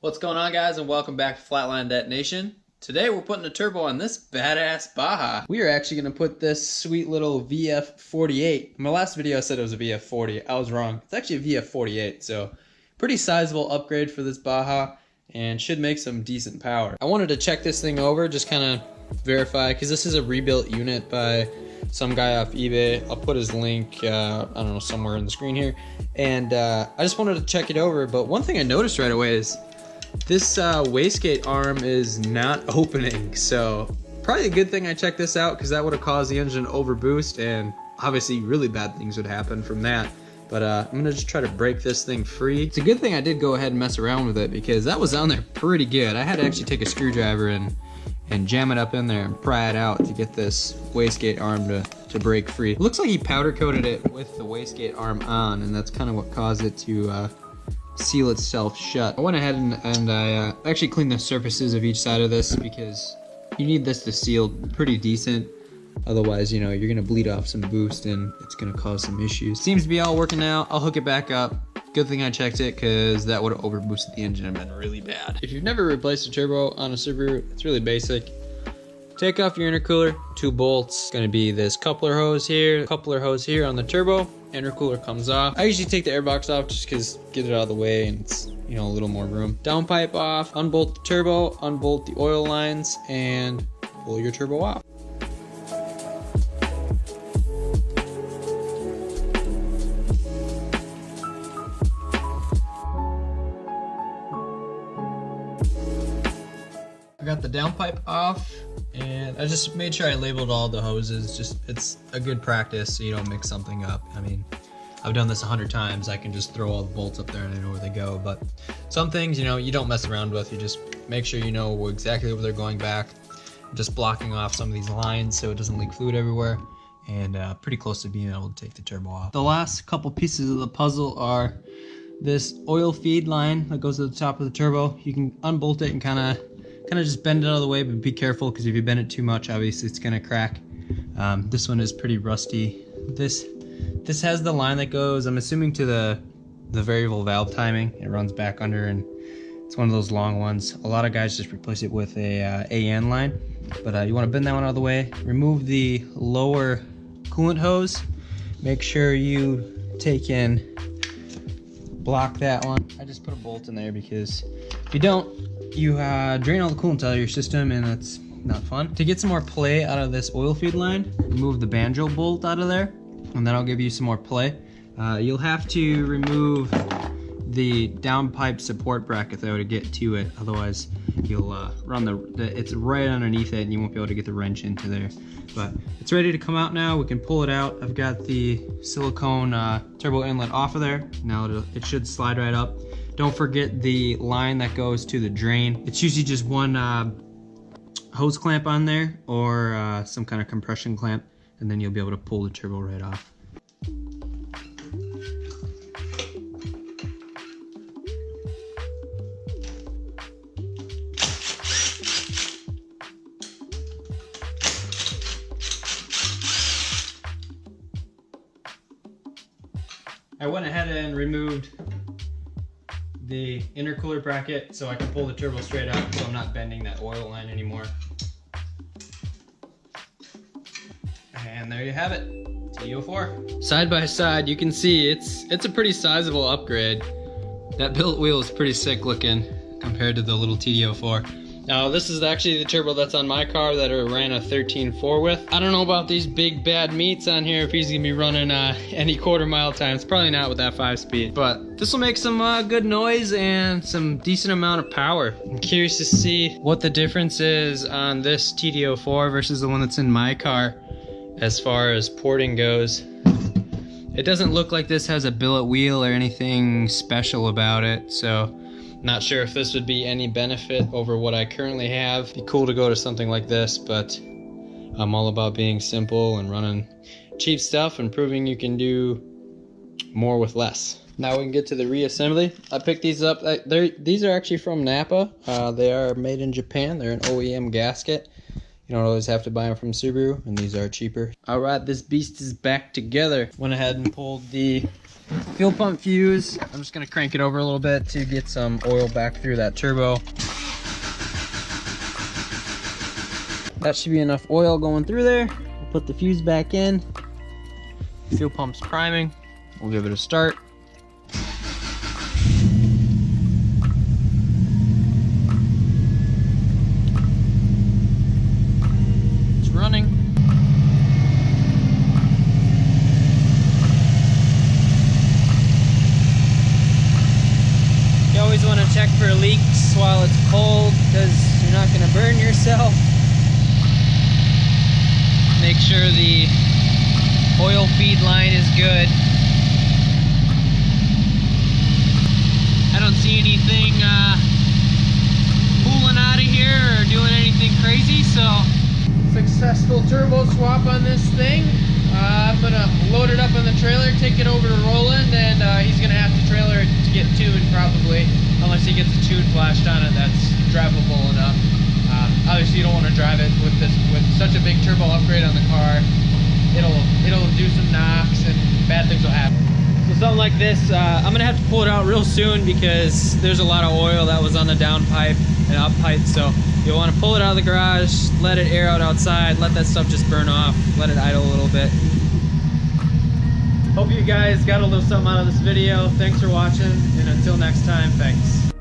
What's going on, guys, and welcome back to Flatline Detonation. Today we're putting a turbo on this badass Baja. We are actually going to put this sweet little VF48. In my last video I said it was a VF40. I was wrong. It's actually a VF48, so pretty sizable upgrade for this Baja and should make some decent power. I wanted to check this thing over, just kind of verify, because this is a rebuilt unit by some guy off eBay. I'll put his link, I don't know, somewhere in the screen here. And I just wanted to check it over, but one thing I noticed right away is this wastegate arm is not opening, so probably a good thing I checked this out, because that would have caused the engine to overboost, and obviously really bad things would happen from that. But I'm gonna just try to break this thing free. It's a good thing I did go ahead and mess around with it, because that was on there pretty good. I had to actually take a screwdriver and jam it up in there and pry it out to get this wastegate arm to break free. It looks like he powder coated it with the wastegate arm on, and that's kind of what caused it to seal itself shut. I went ahead and I actually cleaned the surfaces of each side of this, because you need this to seal pretty decent. Otherwise, you know, you're gonna bleed off some boost and it's gonna cause some issues. Seems to be all working out. I'll hook it back up. Good thing I checked it, because that would have overboosted the engine and been really bad. If you've never replaced a turbo on a Subaru, it's really basic. Take off your intercooler, 2 bolts. It's gonna be this coupler hose here on the turbo. Intercooler comes off. I usually take the airbox off just because get it out of the way and it's, you know, a little more room. Downpipe off, unbolt the turbo, unbolt the oil lines, and pull your turbo off. I got the downpipe off, and I just made sure I labeled all the hoses. Just, it's a good practice so you don't mix something up. I mean, I've done this 100 times. I can just throw all the bolts up there and I know where they go. But some things, you know, you don't mess around with. You just make sure you know exactly where they're going back. Just blocking off some of these lines so it doesn't leak fluid everywhere. And pretty close to being able to take the turbo off. The last couple pieces of the puzzle are this oil feed line that goes to the top of the turbo. You can unbolt it and kind of just bend it out of the way, but be careful, because if you bend it too much, obviously it's gonna crack. This one is pretty rusty. This has the line that goes, I'm assuming, to the variable valve timing. It runs back under, and it's one of those long ones. A lot of guys just replace it with a AN line, but you want to bend that one out of the way. Remove the lower coolant hose. Make sure you take in, block that one. I just put a bolt in there, because if you don't, you drain all the coolant out of your system, and that's not fun. To get some more play out of this oil feed line, remove the banjo bolt out of there, and that'll give you some more play. You'll have to remove the downpipe support bracket though to get to it, otherwise you'll run it's right underneath it and you won't be able to get the wrench into there. But it's ready to come out now. We can pull it out. I've got the silicone turbo inlet off of there. Now it should slide right up. Don't forget the line that goes to the drain. It's usually just one hose clamp on there, or some kind of compression clamp, and then you'll be able to pull the turbo right off. I went ahead and removed the intercooler bracket so I can pull the turbo straight up, so I'm not bending that oil line anymore. And there you have it, TD04. Side by side, you can see it's a pretty sizable upgrade. That billet wheel is pretty sick looking compared to the little TD04. Now this is actually the turbo that's on my car that I ran a 13.4 with. I don't know about these big bad meats on here, if he's gonna be running any quarter-mile times. Probably not with that 5-speed, but this will make some good noise and some decent amount of power. I'm curious to see what the difference is on this TD04 versus the one that's in my car as far as porting goes. It doesn't look like this has a billet wheel or anything special about it, so not sure if this would be any benefit over what I currently have. It'd be cool to go to something like this, but I'm all about being simple and running cheap stuff and proving you can do more with less. Now we can get to the reassembly. I picked these up. These are actually from Napa. They are made in Japan. They're an OEM gasket. You don't always have to buy them from Subaru, and these are cheaper. Alright, this beast is back together. Went ahead and pulled the fuel pump fuse. I'm just gonna crank it over a little bit to get some oil back through that turbo. That should be enough oil going through there. We'll put the fuse back in. Fuel pump's priming. We'll give it a start. Running. You always want to check for leaks while it's cold because you're not going to burn yourself. Make sure the oil feed line is good. I don't see anything pulling out of here or doing anything crazy, so successful turbo swap on this thing. I'm gonna load it up on the trailer, take it over to Roland, and he's gonna have to trailer it to get tuned probably, unless he gets a tune flashed on it that's drivable enough. Obviously you don't want to drive it with such a big turbo upgrade on the car. It'll do some knocks and bad things will happen. So something like this, I'm gonna have to pull it out real soon because there's a lot of oil that was on the downpipe and uppipe, so you'll want to pull it out of the garage, let it air out outside, let that stuff just burn off, let it idle a little bit. Hope you guys got a little something out of this video. Thanks for watching, and until next time, thanks.